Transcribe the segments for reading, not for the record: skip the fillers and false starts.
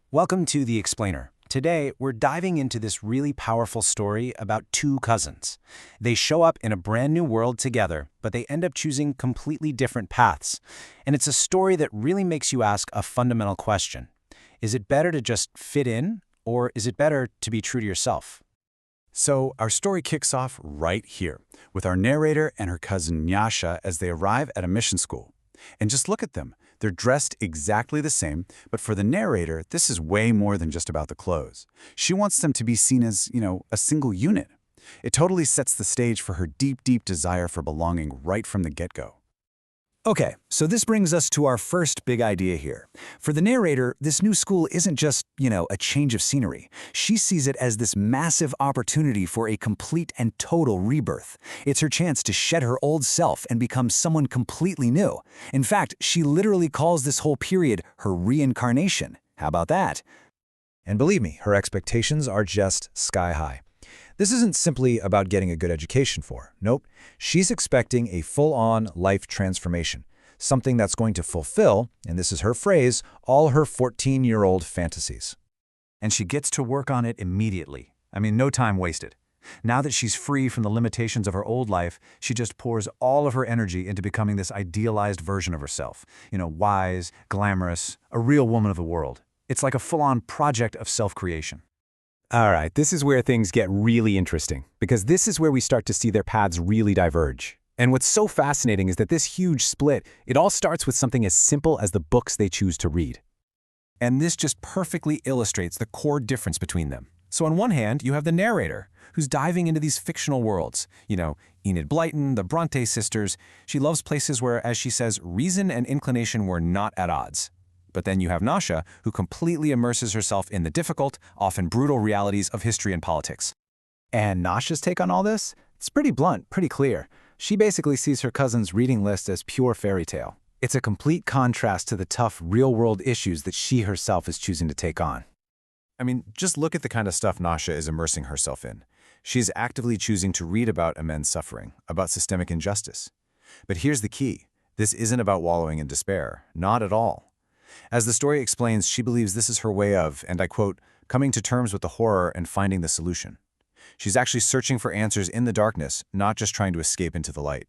Welcome to The Explainer. Today, we're diving into this really powerful story about two cousins. They show up in a brand new world together, but they end up choosing completely different paths. And it's a story that really makes you ask a fundamental question. Is it better to just fit in, or is it better to be true to yourself? So our story kicks off right here, with our narrator and her cousin Nyasha as they arrive at a mission school. And just look at them. They're dressed exactly the same, but for the narrator, this is way more than just about the clothes. She wants them to be seen as, a single unit. It totally sets the stage for her deep, deep desire for belonging right from the get-go. Okay, so this brings us to our first big idea here. For the narrator, this new school isn't just, a change of scenery. She sees it as this massive opportunity for a complete and total rebirth. It's her chance to shed her old self and become someone completely new. In fact, she literally calls this whole period her reincarnation. How about that? And believe me, her expectations are just sky high. This isn't simply about getting a good education for her. Nope, she's expecting a full-on life transformation, something that's going to fulfill, and this is her phrase, all her 14-year-old fantasies. And she gets to work on it immediately. No time wasted. Now that she's free from the limitations of her old life, she just pours all of her energy into becoming this idealized version of herself. Wise, glamorous, a real woman of the world. It's like a full-on project of self-creation. All right, this is where things get really interesting, because this is where we start to see their paths really diverge. And what's so fascinating is that this huge split, it all starts with something as simple as the books they choose to read. And this just perfectly illustrates the core difference between them. So on one hand, you have the narrator, who's diving into these fictional worlds. Enid Blyton, the Bronte sisters. She loves places where, as she says, reason and inclination were not at odds. But then you have Nyasha, who completely immerses herself in the difficult, often brutal realities of history and politics. And Nyasha's take on all this? It's pretty blunt, pretty clear. She basically sees her cousin's reading list as pure fairy tale. It's a complete contrast to the tough, real-world issues that she herself is choosing to take on. Just look at the kind of stuff Nyasha is immersing herself in. She's actively choosing to read about immense suffering, about systemic injustice. But here's the key. This isn't about wallowing in despair. Not at all. As the story explains, she believes this is her way of, and I quote, coming to terms with the horror and finding the solution. She's actually searching for answers in the darkness, not just trying to escape into the light.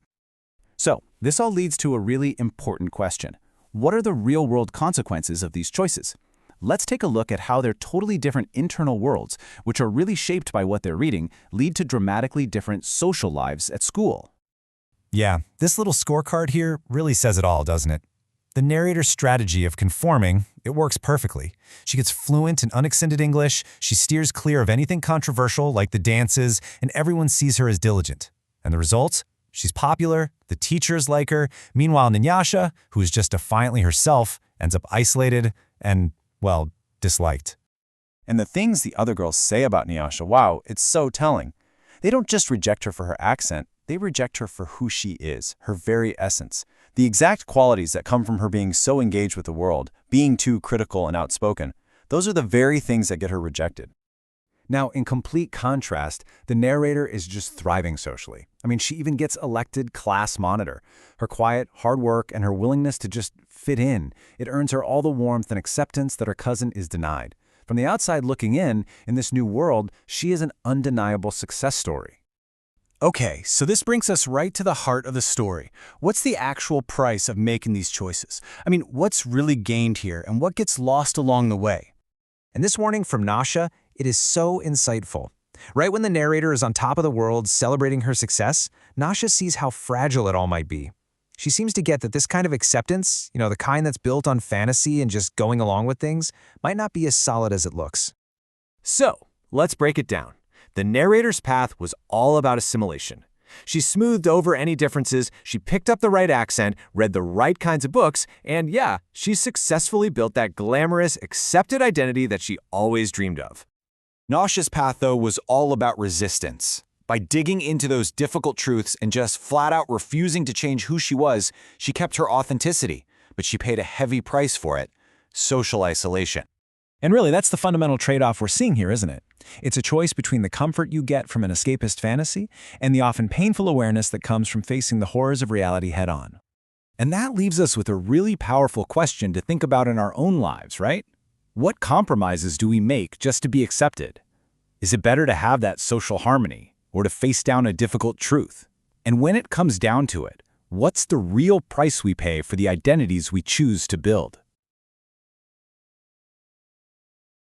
So, this all leads to a really important question. What are the real-world consequences of these choices? Let's take a look at how their totally different internal worlds, which are really shaped by what they're reading, lead to dramatically different social lives at school. Yeah, this little scorecard here really says it all, doesn't it? The narrator's strategy of conforming, it works perfectly. She gets fluent in unaccented English, she steers clear of anything controversial like the dances, and everyone sees her as diligent. And the result? She's popular, the teachers like her. Meanwhile, Nyasha, who is just defiantly herself, ends up isolated and, disliked. And the things the other girls say about Nyasha, wow, it's so telling. They don't just reject her for her accent, they reject her for who she is, her very essence. The exact qualities that come from her being so engaged with the world, being too critical and outspoken, those are the very things that get her rejected. Now, in complete contrast, the narrator is just thriving socially. She even gets elected class monitor. Her quiet, hard work, and her willingness to just fit in, it earns her all the warmth and acceptance that her cousin is denied. From the outside looking in this new world, she is an undeniable success story. Okay, so this brings us right to the heart of the story. What's the actual price of making these choices? What's really gained here, and what gets lost along the way? And this warning from Nyasha, it is so insightful. Right when the narrator is on top of the world celebrating her success, Nyasha sees how fragile it all might be. She seems to get that this kind of acceptance, the kind that's built on fantasy and just going along with things, might not be as solid as it looks. So, let's break it down. The narrator's path was all about assimilation. She smoothed over any differences, she picked up the right accent, read the right kinds of books, and yeah, she successfully built that glamorous, accepted identity that she always dreamed of. Nyasha's path, though, was all about resistance. By digging into those difficult truths and just flat out refusing to change who she was, she kept her authenticity, but she paid a heavy price for it: social isolation. And really, that's the fundamental trade-off we're seeing here, isn't it? It's a choice between the comfort you get from an escapist fantasy and the often painful awareness that comes from facing the horrors of reality head-on. And that leaves us with a really powerful question to think about in our own lives, right? What compromises do we make just to be accepted? Is it better to have that social harmony or to face down a difficult truth? And when it comes down to it, what's the real price we pay for the identities we choose to build?